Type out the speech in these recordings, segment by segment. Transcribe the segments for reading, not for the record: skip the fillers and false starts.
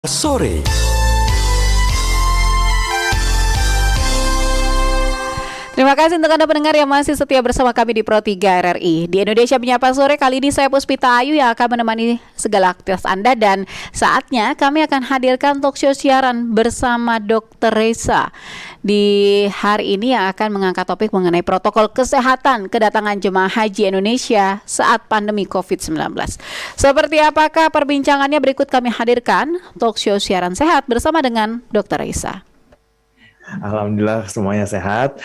Sore. Terima kasih untuk Anda pendengar yang masih setia bersama kami di Pro 3 RRI. Di Indonesia Menyapa Sore kali ini saya Puspita Ayu yang akan menemani segala aktivitas Anda, dan saatnya kami akan hadirkan talkshow siaran bersama Dr. Reza di hari ini yang akan mengangkat topik mengenai protokol kesehatan kedatangan jemaah haji Indonesia saat pandemi COVID-19. Seperti apakah perbincangannya, berikut kami hadirkan talkshow siaran sehat bersama dengan Dr. Reza. Alhamdulillah semuanya sehat.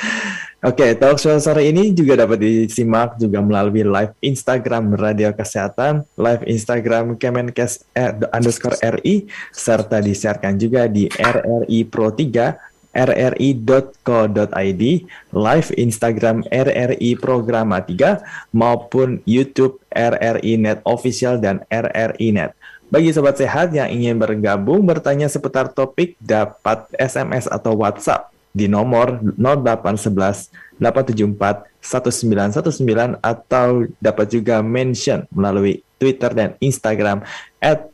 Oke, talkshow sore ini juga dapat disimak juga melalui live Instagram Radio Kesehatan, live Instagram Kemenkes _RI, serta disiarkan juga di RRI Pro 3, rri.co.id, live Instagram RRI Programa 3, maupun YouTube RRI Net Official dan RRI Net. Bagi sobat sehat yang ingin bergabung bertanya seputar topik, dapat SMS atau WhatsApp di nomor 0811 874 1919 atau dapat juga mention melalui Twitter dan Instagram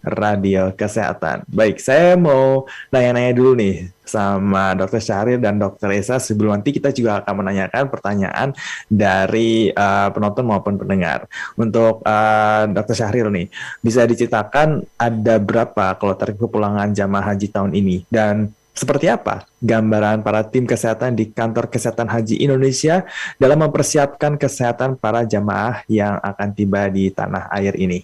@radiokesehatan. Baik, saya mau nanya-nanya dulu nih sama Dr. Syahril dan Dr. Reza sebelum nanti kita juga akan menanyakan pertanyaan dari penonton maupun pendengar. Untuk Dr. Syahril nih, bisa diceritakan ada berapa kloter kepulangan jamaah haji tahun ini, dan seperti apa gambaran para tim kesehatan di Kantor Kesehatan Haji Indonesia dalam mempersiapkan kesehatan para jamaah yang akan tiba di tanah air ini?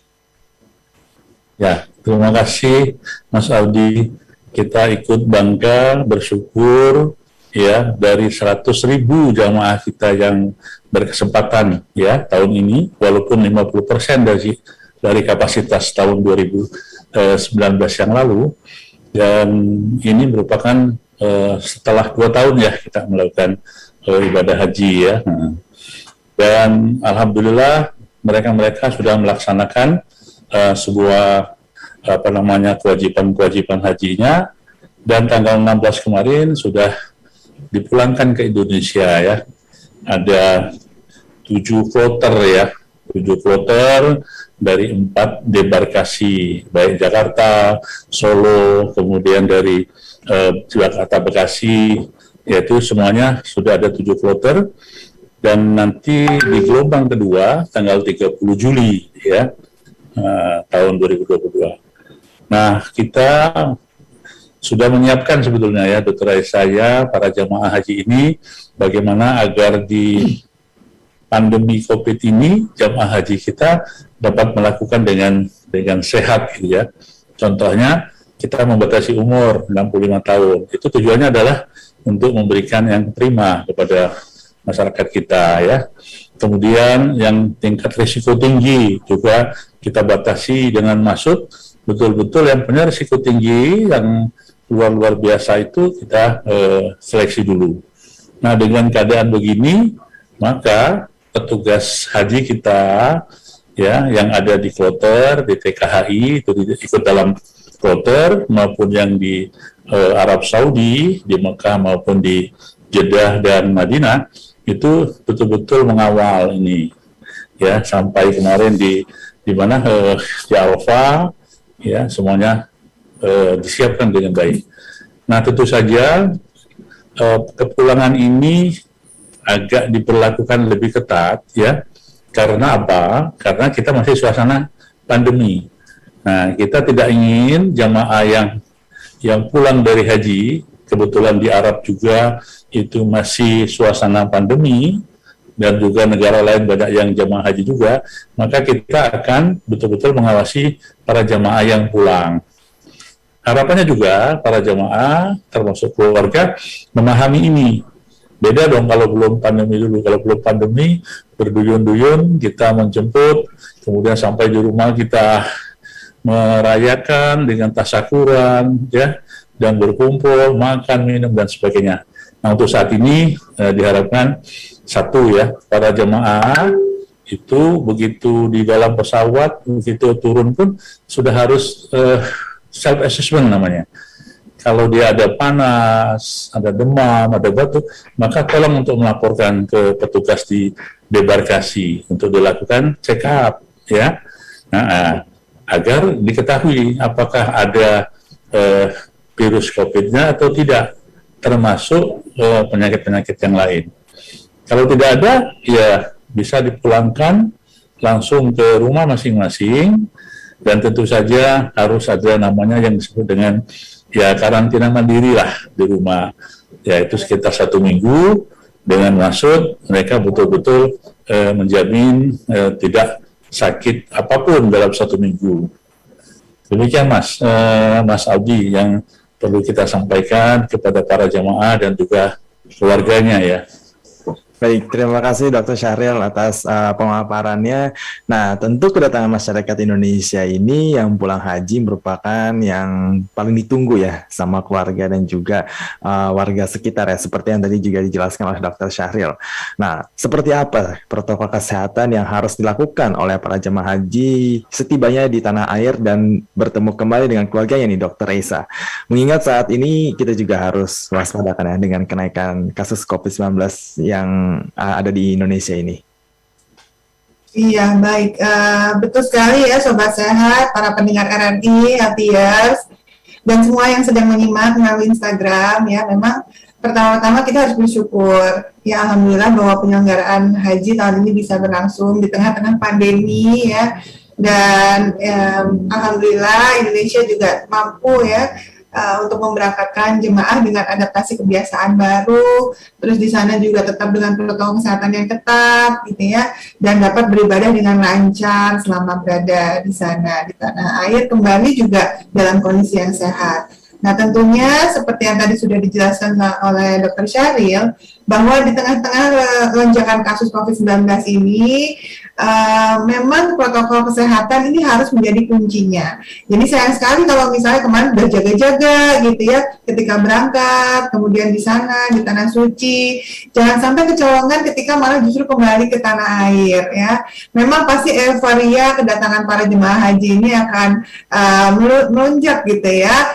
Ya, terima kasih Mas Aldi. Kita ikut bangga, bersyukur ya dari 100.000 jamaah kita yang berkesempatan ya tahun ini, walaupun 50% dari kapasitas tahun 2019 yang lalu. Dan ini merupakan setelah 2 tahun ya kita melakukan ibadah haji ya. Dan alhamdulillah mereka sudah melaksanakan sebuah kewajiban hajinya, dan tanggal 16 kemarin sudah dipulangkan ke Indonesia ya. Ada 7 kloter ya, 7 kloter dari 4 debarkasi, baik Jakarta, Solo, kemudian dari Jakarta, Bekasi, yaitu semuanya sudah ada 7 kloter, dan nanti di gelombang kedua tanggal 30 Juli ya, tahun 2022. Nah, kita sudah menyiapkan sebetulnya ya, Dr. saya, para jamaah haji ini, bagaimana agar di pandemi COVID ini jamaah haji kita dapat melakukan dengan sehat gitu ya. Contohnya kita membatasi umur 65 tahun. Itu tujuannya adalah untuk memberikan yang prima kepada masyarakat kita ya. Kemudian yang tingkat risiko tinggi juga kita batasi dengan masuk betul-betul yang punya risiko tinggi, yang luar biasa itu kita seleksi dulu. Nah, dengan keadaan begini, maka petugas haji kita ya yang ada di kloter di TKHI itu ikut dalam kloter, maupun yang di Arab Saudi, di Mekah maupun di Jeddah dan Madinah, itu betul-betul mengawal ini ya, sampai kemarin di mana di Arafah ya, semuanya disiapkan dengan baik. Nah, tentu saja kepulangan ini agak diperlakukan lebih ketat ya. Karena apa? Karena kita masih suasana pandemi. Nah, kita tidak ingin jamaah yang pulang dari haji, kebetulan di Arab juga itu masih suasana pandemi, dan juga negara lain banyak yang jamaah haji juga, maka kita akan betul-betul mengawasi para jamaah yang pulang. Harapannya juga para jamaah, termasuk keluarga, memahami ini. Beda dong kalau belum pandemi dulu. Kalau belum pandemi, berduyun-duyun kita menjemput, kemudian sampai di rumah kita merayakan dengan tasyakuran, ya, dan berkumpul, makan, minum, dan sebagainya. Nah, untuk saat ini diharapkan satu ya, para jemaah itu begitu di dalam pesawat, begitu turun pun sudah harus self-assessment namanya. Kalau dia ada panas, ada demam, ada batuk, maka tolong untuk melaporkan ke petugas di debarkasi untuk dilakukan check up, ya. Nah, agar diketahui apakah ada virus COVID-nya atau tidak, termasuk penyakit-penyakit yang lain. Kalau tidak ada, ya bisa dipulangkan langsung ke rumah masing-masing, dan tentu saja harus ada namanya yang disebut dengan ya karantina mandiri lah di rumah, yaitu sekitar 1 minggu, dengan maksud mereka betul-betul menjamin tidak sakit apapun dalam 1 minggu. Demikian Mas Aldi yang perlu kita sampaikan kepada para jamaah dan juga keluarganya ya. Baik, terima kasih Dr. Syahril atas pemaparannya. Nah, tentu kedatangan masyarakat Indonesia ini yang pulang haji merupakan yang paling ditunggu ya sama keluarga dan juga warga sekitar ya, seperti yang tadi juga dijelaskan oleh Dr. Syahril. Nah, seperti apa protokol kesehatan yang harus dilakukan oleh para jemaah haji setibanya di tanah air dan bertemu kembali dengan keluarganya nih, Dr. Esa? Mengingat saat ini kita juga harus waspadakan ya dengan kenaikan kasus COVID-19 yang ada di Indonesia ini. Iya, baik. Betul sekali ya Sobat Sehat, para pendengar RRI, Healthiers, dan semua yang sedang menyimak melalui Instagram ya. Memang pertama-tama kita harus bersyukur ya, alhamdulillah bahwa penyelenggaraan haji tahun ini bisa berlangsung di tengah-tengah pandemi ya. Dan alhamdulillah Indonesia juga mampu ya untuk memberangkatkan jemaah dengan adaptasi kebiasaan baru, terus di sana juga tetap dengan protokol kesehatan yang ketat, gitu ya, dan dapat beribadah dengan lancar selama berada di sana di tanah air, kembali juga dalam kondisi yang sehat. Nah, tentunya seperti yang tadi sudah dijelaskan oleh Dr. Syahril, bahwa di tengah-tengah lonjakan kasus COVID-19 ini, memang protokol kesehatan ini harus menjadi kuncinya. Jadi sayang sekali kalau misalnya kemarin udah jaga-jaga gitu ya, ketika berangkat, kemudian di sana, di tanah suci, jangan sampai kecolongan ketika malah justru kembali ke tanah air ya. Memang pasti euforia kedatangan para jemaah haji ini akan melonjak gitu ya,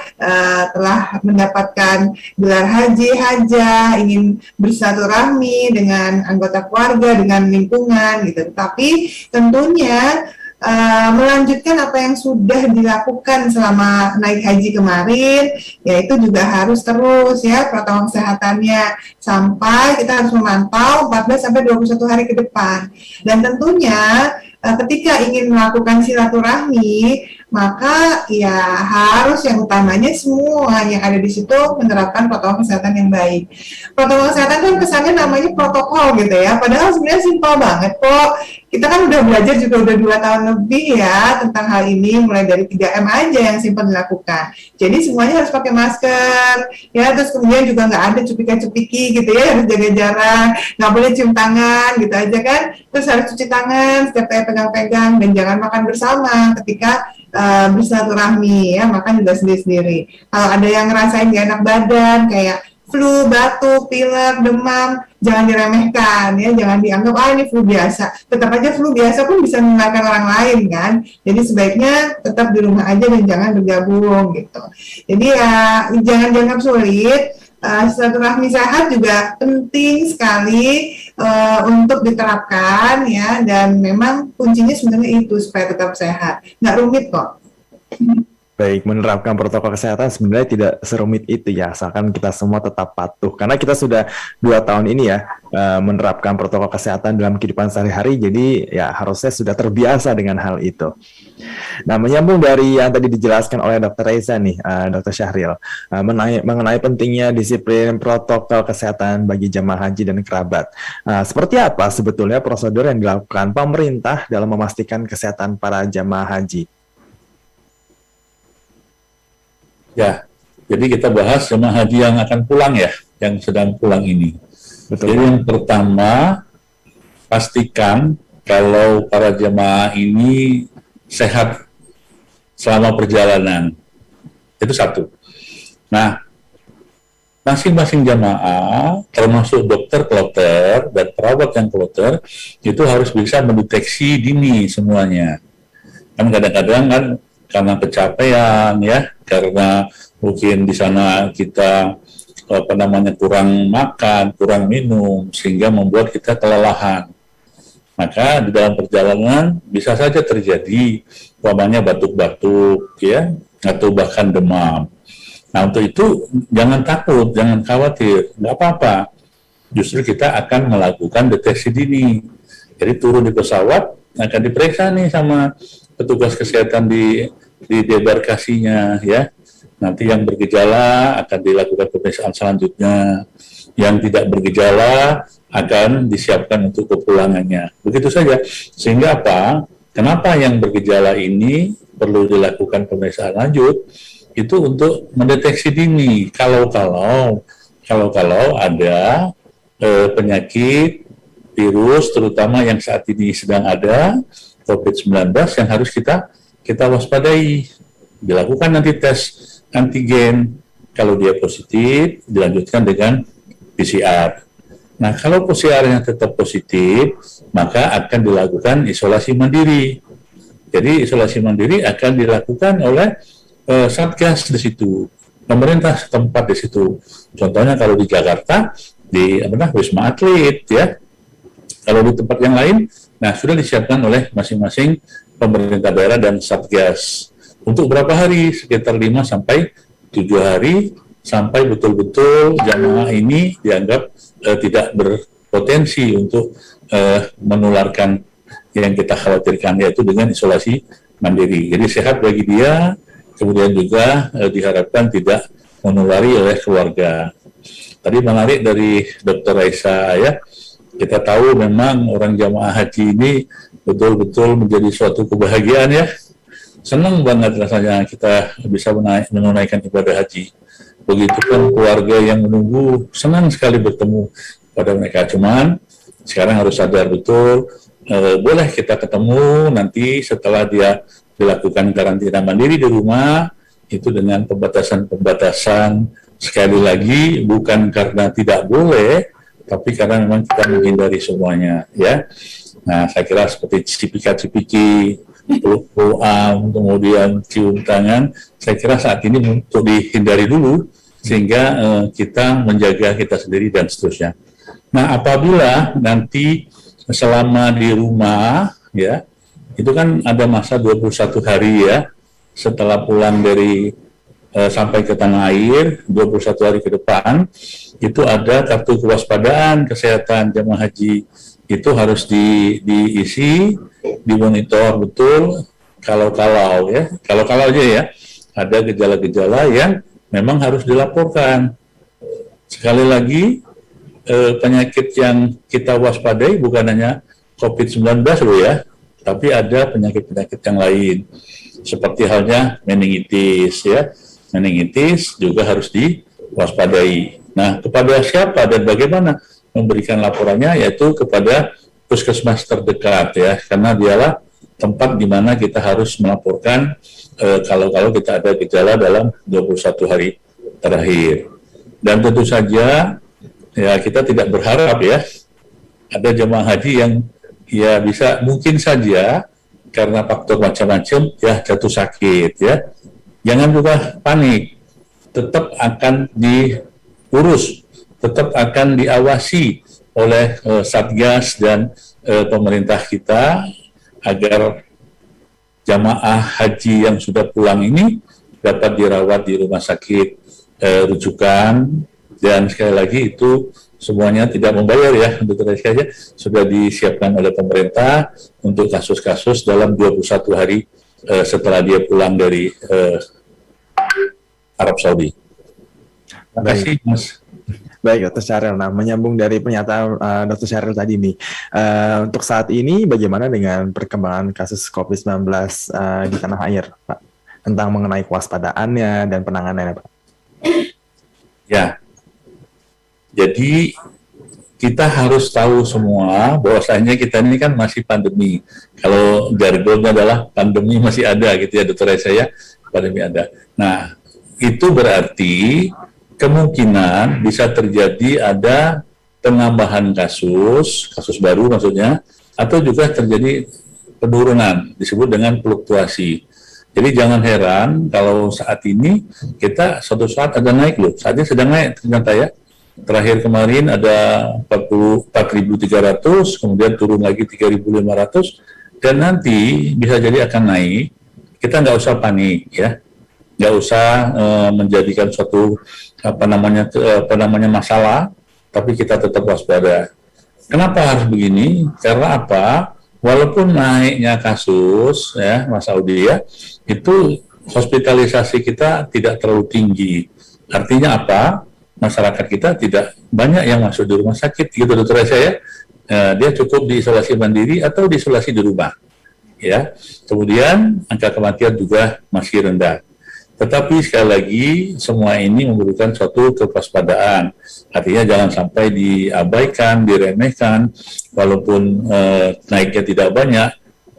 telah mendapatkan gelar haji, hajah, ingin bersilaturahmi dengan anggota keluarga, dengan lingkungan gitu. Tapi tentunya melanjutkan apa yang sudah dilakukan selama naik haji kemarin, yaitu juga harus terus ya protokol kesehatannya sampai kita harus memantau 14 sampai 21 hari ke depan. Dan tentunya ketika ingin melakukan silaturahmi, maka ya harus yang utamanya semua yang ada di situ menerapkan protokol kesehatan yang baik. Protokol kesehatan kan kesannya namanya protokol gitu ya, padahal sebenarnya simpel banget kok. Kita kan udah belajar juga udah 2 tahun lebih ya tentang hal ini, mulai dari 3M aja yang simpel dilakukan. Jadi semuanya harus pakai masker, ya, terus kemudian juga nggak ada cupika-cupiki gitu ya, harus jaga jarak, nggak boleh cium tangan gitu aja kan, terus harus cuci tangan setiap kayak pegang-pegang, dan jangan makan bersama ketika bersilaturahmi ya, makan juga sendiri-sendiri. Kalau ada yang ngerasain gak enak badan kayak flu, batuk, pilek, demam, jangan diremehkan ya, jangan dianggap ini flu biasa. Tetap aja flu biasa pun bisa menularkan orang lain kan. Jadi sebaiknya tetap di rumah aja dan jangan bergabung gitu. Jadi ya jangan dianggap sulit. Silaturahmi sehat juga penting sekali untuk diterapkan ya, dan memang kuncinya sebenarnya itu supaya tetap sehat. Nggak rumit kok. Baik, menerapkan protokol kesehatan sebenarnya tidak serumit itu ya, asalkan kita semua tetap patuh. Karena kita sudah 2 tahun ini ya menerapkan protokol kesehatan dalam kehidupan sehari-hari, jadi ya harusnya sudah terbiasa dengan hal itu. Nah, menyambung dari yang tadi dijelaskan oleh Dr. Reza nih, Dr. Syahril, mengenai pentingnya disiplin protokol kesehatan bagi jemaah haji dan kerabat. Seperti apa sebetulnya prosedur yang dilakukan pemerintah dalam memastikan kesehatan para jemaah haji? Ya, jadi kita bahas jemaah haji yang akan pulang ya, yang sedang pulang ini. Betul. Jadi yang pertama, pastikan kalau para jemaah ini sehat selama perjalanan. Itu satu. Nah, masing-masing jemaah, termasuk dokter kloter dan perawat yang kloter, itu harus bisa mendeteksi dini semuanya. Kan kadang-kadang kan karena kecapean ya, karena mungkin di sana kita kurang makan, kurang minum, sehingga membuat kita kelelahan. Maka di dalam perjalanan bisa saja terjadi umpamanya batuk-batuk ya, atau bahkan demam. Nah, untuk itu jangan takut, jangan khawatir, nggak apa-apa. Justru kita akan melakukan deteksi dini. Jadi turun di pesawat, akan diperiksa nih sama petugas kesehatan di debarkasinya, ya. Nanti yang bergejala akan dilakukan pemeriksaan selanjutnya. Yang tidak bergejala akan disiapkan untuk kepulangannya. Begitu saja. Sehingga apa? Kenapa yang bergejala ini perlu dilakukan pemeriksaan lanjut? Itu untuk mendeteksi dini kalau ada penyakit virus terutama yang saat ini sedang ada COVID-19 yang harus kita waspadai. Dilakukan nanti tes antigen, kalau dia positif dilanjutkan dengan PCR. Nah, kalau PCR-nya tetap positif, maka akan dilakukan isolasi mandiri. Jadi isolasi mandiri akan dilakukan oleh Satgas di situ, pemerintah setempat di situ. Contohnya kalau di Jakarta di Wisma Atlet, ya. Kalau di tempat yang lain, nah sudah disiapkan oleh masing-masing pemerintah daerah dan Satgas. Untuk berapa hari? Sekitar 5 sampai 7 hari sampai betul-betul jamaah ini dianggap tidak berpotensi untuk menularkan yang kita khawatirkan, yaitu dengan isolasi mandiri. Jadi sehat bagi dia. Kemudian juga diharapkan tidak menulari oleh keluarga. Tadi menarik dari Dr. Raisa, ya. Kita tahu memang orang jamaah haji ini betul-betul menjadi suatu kebahagiaan, ya. Senang banget rasanya kita bisa menunaikan ibadah haji. Begitupun keluarga yang menunggu, senang sekali bertemu pada mereka. Cuman sekarang harus sadar betul, boleh kita ketemu nanti setelah dia dilakukan karantina mandiri di rumah, itu dengan pembatasan sekali lagi bukan karena tidak boleh, tapi karena memang kita menghindari semuanya, ya. Nah, saya kira seperti cipika-cipiki, peluk-pelukan, kemudian cium tangan, saya kira saat ini untuk dihindari dulu sehingga kita menjaga kita sendiri dan seterusnya. Nah, apabila nanti selama di rumah, ya, itu kan ada masa 21 hari, ya, setelah pulang dari sampai ke tanah air, 21 hari ke depan, itu ada kartu kewaspadaan kesehatan jemaah haji. Itu harus diisi, dimonitor betul, kalau-kalau, ya, kalau-kalau aja, ya, ada gejala-gejala yang memang harus dilaporkan. Sekali lagi, penyakit yang kita waspadai bukan hanya COVID-19 loh, ya, tapi ada penyakit-penyakit yang lain, seperti halnya meningitis, ya. Meningitis juga harus diwaspadai. Nah, kepada siapa dan bagaimana memberikan laporannya, yaitu kepada puskesmas terdekat, ya, karena dialah tempat di mana kita harus melaporkan kalau kita ada gejala dalam 21 hari terakhir. Dan tentu saja, ya, kita tidak berharap, ya, ada jemaah haji yang ya bisa mungkin saja karena faktor macam-macam, ya, jatuh sakit, ya. Jangan juga panik, tetap akan diurus, tetap akan diawasi oleh Satgas dan pemerintah kita agar jamaah haji yang sudah pulang ini dapat dirawat di rumah sakit rujukan, dan sekali lagi itu semuanya tidak membayar, ya, untuk saja sudah disiapkan oleh pemerintah untuk kasus-kasus dalam 21 hari setelah dia pulang dari Arab Saudi. Terima kasih, Mas. Baik, Dr. Syahril. Nah, menyambung dari pernyataan Dr. Syahril tadi nih, untuk saat ini bagaimana dengan perkembangan kasus COVID-19 di tanah air, Pak? Tentang mengenai kewaspadaannya dan penanganannya, Pak. Ya, jadi kita harus tahu semua bahwasanya kita ini kan masih pandemi. Kalau jargonnya adalah pandemi masih ada, gitu, ya, Dr. Saya, pandemi ada. Nah, itu berarti kemungkinan bisa terjadi ada penambahan kasus baru maksudnya, atau juga terjadi penurunan, disebut dengan fluktuasi. Jadi jangan heran kalau saat ini kita suatu saat ada naik loh, saatnya sedang naik ternyata, ya. Terakhir kemarin ada 44.300, kemudian turun lagi 3.500, dan nanti bisa jadi akan naik. Kita nggak usah panik, ya. nggak usah menjadikan suatu apa namanya masalah, tapi kita tetap waspada. Kenapa harus begini? Karena apa? Walaupun naiknya kasus, ya Mas Audi ya, itu hospitalisasi kita tidak terlalu tinggi. Artinya apa? Masyarakat kita tidak banyak yang masuk di rumah sakit, gitu dokter saya. Dia cukup diisolasi mandiri atau diisolasi di rumah. Ya. Kemudian angka kematian juga masih rendah. Tetapi sekali lagi semua ini memerlukan suatu kewaspadaan. Artinya jangan sampai diabaikan, diremehkan, walaupun naiknya tidak banyak,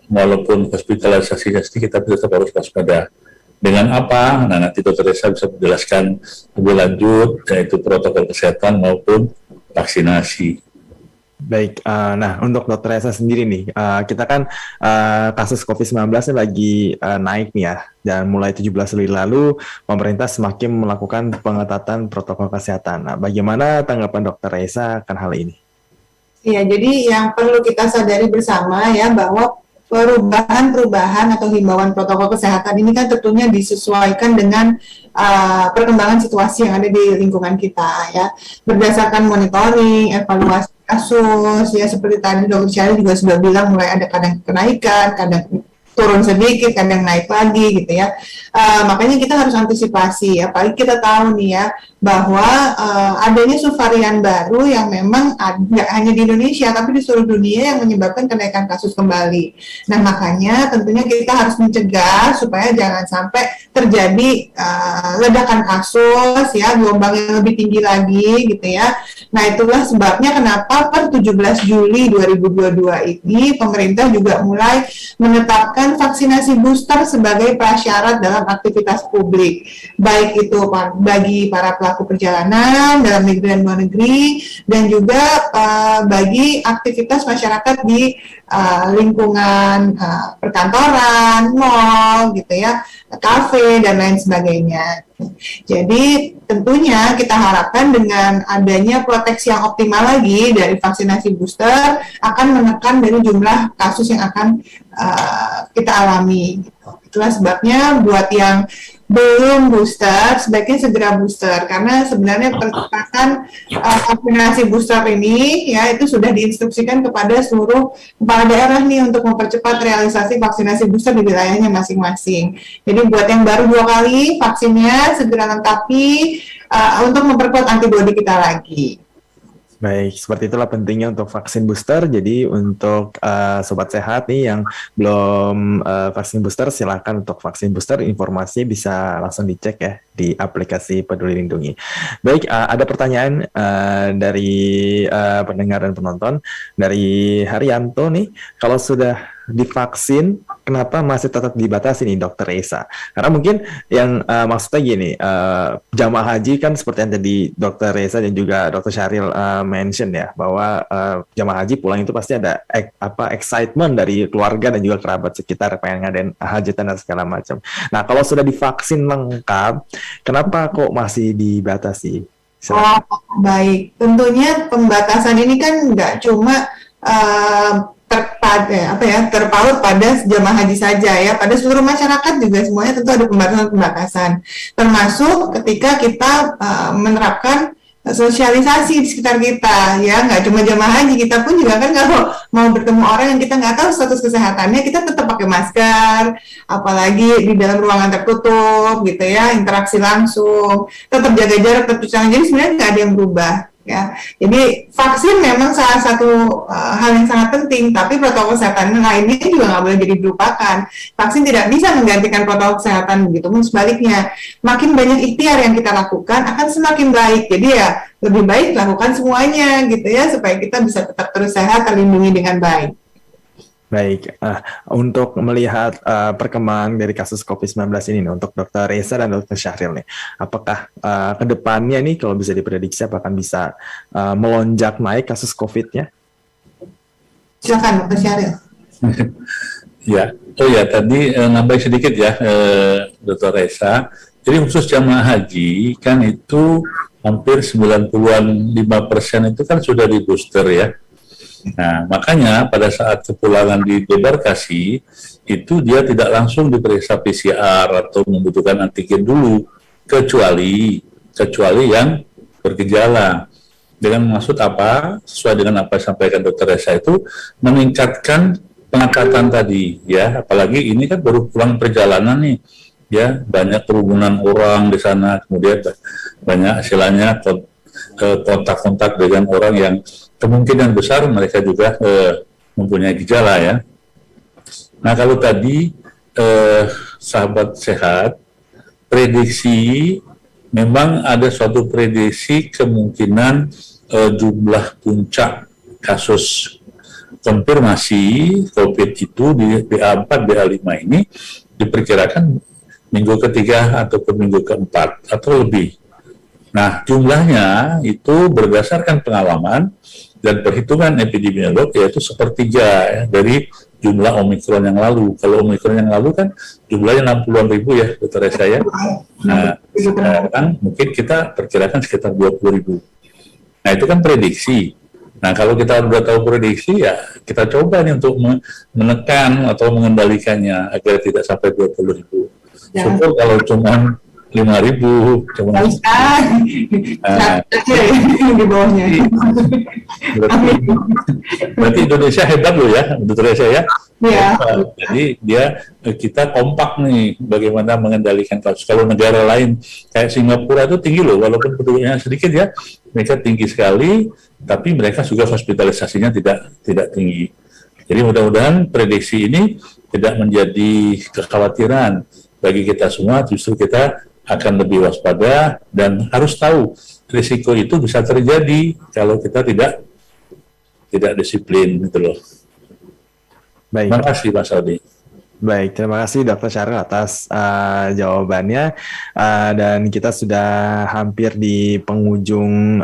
walaupun hospitalisasinya sedikit, tapi tetap harus waspada. Dengan apa? Nah, nanti Dr. Reza bisa menjelaskan lebih lanjut, yaitu protokol kesehatan maupun vaksinasi. Baik, nah untuk Dr. Reza sendiri nih, kita kan kasus COVID-19 ini lagi naik nih ya, dan mulai 17 Juli lalu pemerintah semakin melakukan pengetatan protokol kesehatan. Nah, bagaimana tanggapan Dr. Reza akan hal ini? Ya, jadi yang perlu kita sadari bersama ya bahwa perubahan atau himbauan protokol kesehatan ini kan tentunya disesuaikan dengan perkembangan situasi yang ada di lingkungan kita ya, berdasarkan monitoring, evaluasi kasus ya, seperti tadi Dr. Syaril juga sudah bilang mulai ada kadang kenaikan, kadang turun sedikit, kadang naik lagi gitu ya. Makanya kita harus antisipasi ya, apalagi kita tahu nih ya bahwa adanya subvarian baru yang memang tidak hanya di Indonesia tapi di seluruh dunia yang menyebabkan kenaikan kasus kembali. Nah, makanya tentunya kita harus mencegah supaya jangan sampai terjadi ledakan kasus ya, gelombang yang lebih tinggi lagi gitu ya. Nah, itulah sebabnya kenapa per 17 Juli 2022 ini pemerintah juga mulai menetapkan vaksinasi booster sebagai prasyarat dalam aktivitas publik, baik itu bagi para pelaku perjalanan dalam negeri dan luar negeri, dan juga bagi aktivitas masyarakat di lingkungan perkantoran, mall, gitu ya, kafe dan lain sebagainya. Jadi tentunya kita harapkan dengan adanya proteksi yang optimal lagi dari vaksinasi booster akan menekan dari jumlah kasus yang akan kita alami. Itulah sebabnya buat yang belum booster, sebaiknya segera booster, karena sebenarnya percepatan vaksinasi booster ini ya itu sudah diinstruksikan kepada seluruh kepala daerah nih untuk mempercepat realisasi vaksinasi booster di wilayahnya masing-masing. Jadi buat yang baru 2 kali vaksinnya segera lengkapi untuk memperkuat antibodi kita lagi. Baik, seperti itulah pentingnya untuk vaksin booster. Jadi untuk sobat sehat nih yang belum vaksin booster, silakan untuk vaksin booster, informasinya bisa langsung dicek ya di aplikasi Peduli Lindungi. Baik, ada pertanyaan dari pendengar dan penonton dari Haryanto nih, kalau sudah divaksin, kenapa masih tetap dibatasi nih Dr. Reza? Karena mungkin yang maksudnya gini, jamaah haji kan seperti yang tadi Dr. Reza dan juga Dr. Syaril mention ya, bahwa jamaah haji pulang itu pasti ada excitement dari keluarga dan juga kerabat sekitar pengen ngadain hajatan dan segala macam. Nah, kalau sudah divaksin lengkap, kenapa kok masih dibatasi? Oh, baik. Tentunya pembatasan ini kan nggak cuma terpaut pada jamaah haji saja ya, pada seluruh masyarakat juga semuanya tentu ada pembatasan, termasuk ketika kita menerapkan sosialisasi di sekitar kita ya, nggak cuma jamaah haji, kita pun juga kan kalau mau bertemu orang yang kita nggak tahu status kesehatannya, kita tetap pakai masker, apalagi di dalam ruangan tertutup gitu ya, interaksi langsung, tetap jaga jarak, tetap cuci tangan, jadi sebenarnya nggak ada yang berubah. Ya, jadi vaksin memang salah satu hal yang sangat penting, tapi protokol kesehatan lainnya juga nggak boleh jadi dilupakan. Vaksin tidak bisa menggantikan protokol kesehatan, begitu pun sebaliknya. Makin banyak ikhtiar yang kita lakukan akan semakin baik. Jadi ya lebih baik lakukan semuanya gitu ya, supaya kita bisa tetap terus sehat, terlindungi dengan baik. Baik, untuk melihat perkembangan dari kasus COVID-19 ini nih, untuk Dr. Reza dan Dr. Syahril nih, apakah ke depannya nih kalau bisa diprediksi apakah bisa melonjak naik kasus COVID-nya? Silakan Dr. Syahril. Ya, tadi nambahin sedikit ya, Dr. Reza. Jadi khusus jamaah haji kan itu hampir 95% itu kan sudah di booster ya. Nah, makanya pada saat kepulangan di debarkasi, itu dia tidak langsung diperiksa PCR atau membutuhkan antigen dulu, kecuali yang bergejala. Dengan maksud apa? Sesuai dengan apa yang disampaikan Dr. Reza itu, meningkatkan pengetatan tadi, ya. Apalagi ini kan baru pulang perjalanan nih, ya, banyak kerumunan orang di sana, kemudian banyak istilahnya kontak-kontak dengan orang yang kemungkinan besar mereka juga mempunyai gejala, ya. Nah, kalau tadi sahabat sehat, prediksi memang ada suatu prediksi kemungkinan jumlah puncak kasus konfirmasi COVID itu di BA4, BA5 ini diperkirakan minggu ketiga ataupun minggu keempat atau lebih. Nah, jumlahnya itu berdasarkan pengalaman dan perhitungan epidemiolog, yaitu sepertiga ya, dari jumlah Omikron yang lalu. Kalau Omikron yang lalu kan jumlahnya 60-an ribu ya, Dr. Reza ya. Nah, sekarang mungkin kita perkirakan sekitar 20 ribu. Nah, itu kan prediksi. Nah, kalau kita sudah tahu prediksi, ya kita coba nih untuk menekan atau mengendalikannya agar tidak sampai 20 ribu. Ya. Syukur kalau cuma 5.000, cuma di bawahnya. Berarti Indonesia hebat loh ya, Dr. Reza ya. Ya. Jadi kita kompak nih bagaimana mengendalikan kasus. Kalau negara lain kayak Singapura itu tinggi loh, walaupun penduduknya sedikit ya, mereka tinggi sekali, tapi mereka juga hospitalisasinya tidak tinggi. Jadi mudah-mudahan prediksi ini tidak menjadi kekhawatiran bagi kita semua, justru kita akan lebih waspada dan harus tahu risiko itu bisa terjadi kalau kita tidak disiplin gitu loh. Baik. Terima kasih Mas Aldi. Baik, terima kasih Dr. Syahril atas jawabannya, dan kita sudah hampir di penghujung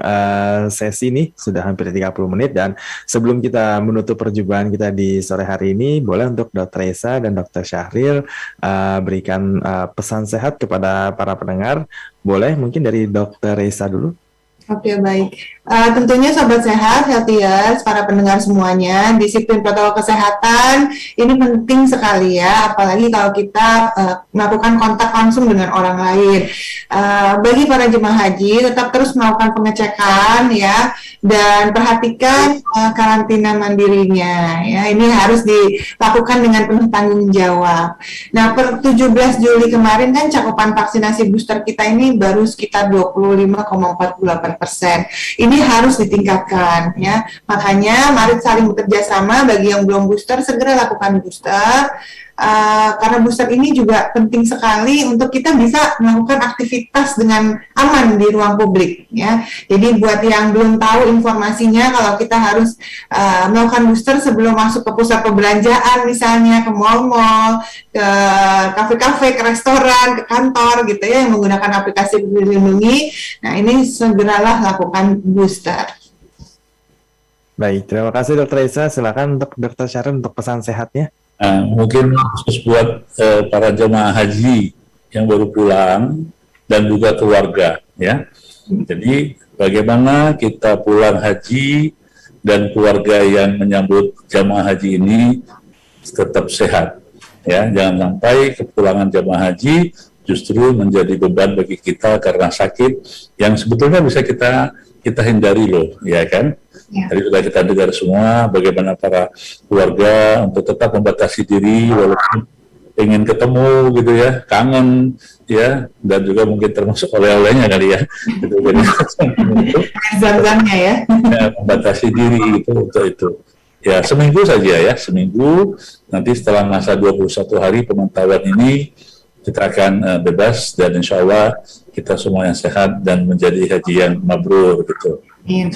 sesi nih, sudah hampir 30 menit, dan sebelum kita menutup perjumpaan kita di sore hari ini, boleh untuk Dr. Reza dan Dr. Syahril berikan pesan sehat kepada para pendengar. Boleh mungkin dari Dr. Reza dulu? Oke, baik. Tentunya Sobat Sehat, Healthiers, para pendengar semuanya, disiplin protokol kesehatan ini penting sekali ya, apalagi kalau kita melakukan kontak langsung dengan orang lain. Bagi para jemaah haji, tetap terus melakukan pengecekan ya, dan perhatikan karantina mandirinya ya. Ini harus dilakukan dengan penuh tanggung jawab. Nah, per 17 Juli kemarin kan cakupan vaksinasi booster kita ini baru sekitar 25,48%. Ini harus ditingkatkan ya. Makanya mari saling bekerja sama, bagi yang belum booster segera lakukan booster. Karena booster ini juga penting sekali untuk kita bisa melakukan aktivitas dengan aman di ruang publik ya. Jadi buat yang belum tahu informasinya, kalau kita harus melakukan booster sebelum masuk ke pusat perbelanjaan misalnya, ke mal-mal, ke kafe-kafe, ke restoran, ke kantor gitu ya, yang menggunakan aplikasi Peduli Lindungi. Nah, ini segeralah lakukan booster. Baik, terima kasih Dr. Reza. Silakan untuk Dr. Syahril untuk pesan sehatnya. Mungkin khusus buat para jemaah haji yang baru pulang dan juga keluarga ya. Jadi bagaimana kita pulang haji dan keluarga yang menyambut jemaah haji ini tetap sehat ya. Jangan sampai kepulangan jemaah haji justru menjadi beban bagi kita karena sakit yang sebetulnya bisa kita hindari loh, ya kan? Ya. Tadi sudah kita dengar semua bagaimana para keluarga untuk tetap membatasi diri walaupun ingin ketemu gitu ya, kangen ya, dan juga mungkin termasuk oleh-olehnya kali ya. Gitu, jadi zam-zamnya ya. Membatasi diri itu untuk itu. Ya, seminggu saja ya, seminggu. Nanti setelah masa 21 hari pemantauan ini kita akan bebas dan insya Allah kita semua yang sehat dan menjadi haji yang mabrur gitu. Amin.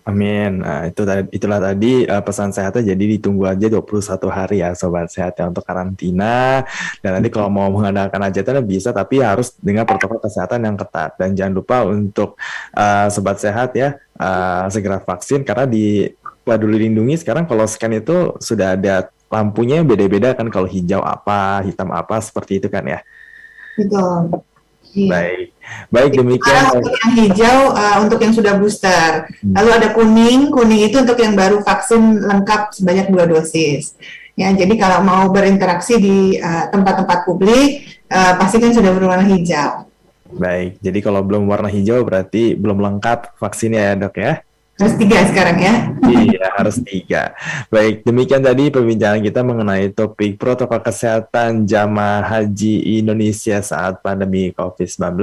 Amin. Nah, itulah tadi pesan sehatnya. Jadi ditunggu aja 21 hari ya Sobat Sehat ya untuk karantina. Dan nanti kalau mau mengadakan hajatan bisa, tapi harus dengan protokol kesehatan yang ketat. Dan jangan lupa untuk Sobat Sehat ya segera vaksin, karena di Peduli Lindungi sekarang kalau scan itu sudah ada lampunya beda-beda kan, kalau hijau apa, hitam apa, seperti itu kan ya. Betul. Iya. Baik demikian. Untuk yang hijau untuk yang sudah booster. Lalu ada kuning itu untuk yang baru vaksin lengkap sebanyak 2 dosis. Ya, jadi kalau mau berinteraksi di tempat-tempat publik pastikan sudah berwarna hijau. Baik, jadi kalau belum warna hijau berarti belum lengkap vaksinnya ya dok ya? Harus 3 sekarang ya. Iya, harus 3. Baik, demikian tadi perbincangan kita mengenai topik protokol kesehatan jamaah haji Indonesia saat pandemi COVID-19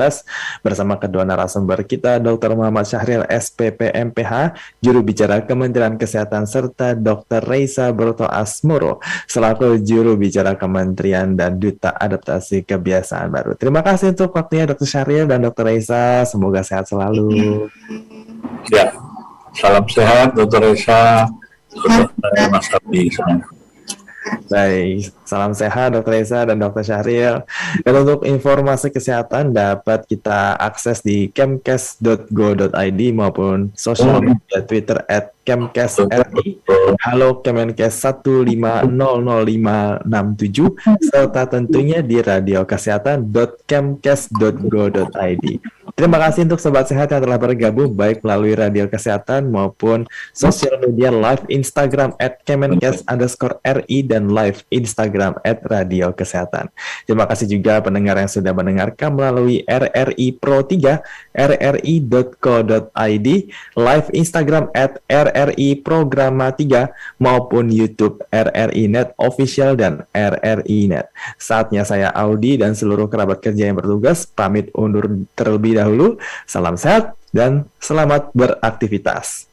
bersama kedua narasumber kita, Dr. Muhammad Syahril, SPP MPH, juru bicara Kementerian Kesehatan, serta Dr. Reisa Broto Asmoro, selaku juru bicara Kementerian dan Duta Adaptasi Kebiasaan Baru. Terima kasih untuk waktunya Dr. Syahril dan Dr. Reisa, semoga sehat selalu. Ya. Salam sehat, Dr. Reza, Dr. Mas Abdi semua. Baik, salam sehat Dr. Reza dan Dr. Syahril. Dan untuk informasi kesehatan dapat kita akses di kemkes.go.id maupun sosial media Twitter @kemkes.ri, halo Kemenkes 1500567, serta tentunya di radiokesehatan.kemkes.go.id. Terima kasih untuk Sobat Sehat yang telah bergabung baik melalui Radio Kesehatan maupun sosial media live Instagram @kemenkes_ri dan live Instagram @Radio Kesehatan. Terima kasih juga pendengar yang sudah mendengarkan melalui RRI Pro 3, rri.co.id, live Instagram @RRI Programa 3 maupun YouTube RRI Net Official dan RRI Net. Saatnya saya Audi dan seluruh kerabat kerja yang bertugas pamit undur terlebih dahulu. Salam sehat dan selamat beraktivitas.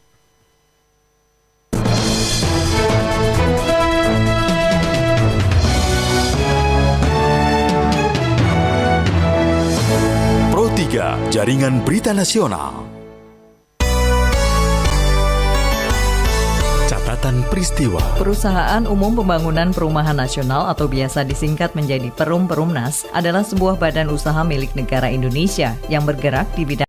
Pro 3, Jaringan Berita Nasional. Catatan peristiwa. Perusahaan Umum Pembangunan Perumahan Nasional atau biasa disingkat menjadi Perum Perumnas adalah sebuah badan usaha milik negara Indonesia yang bergerak di bidang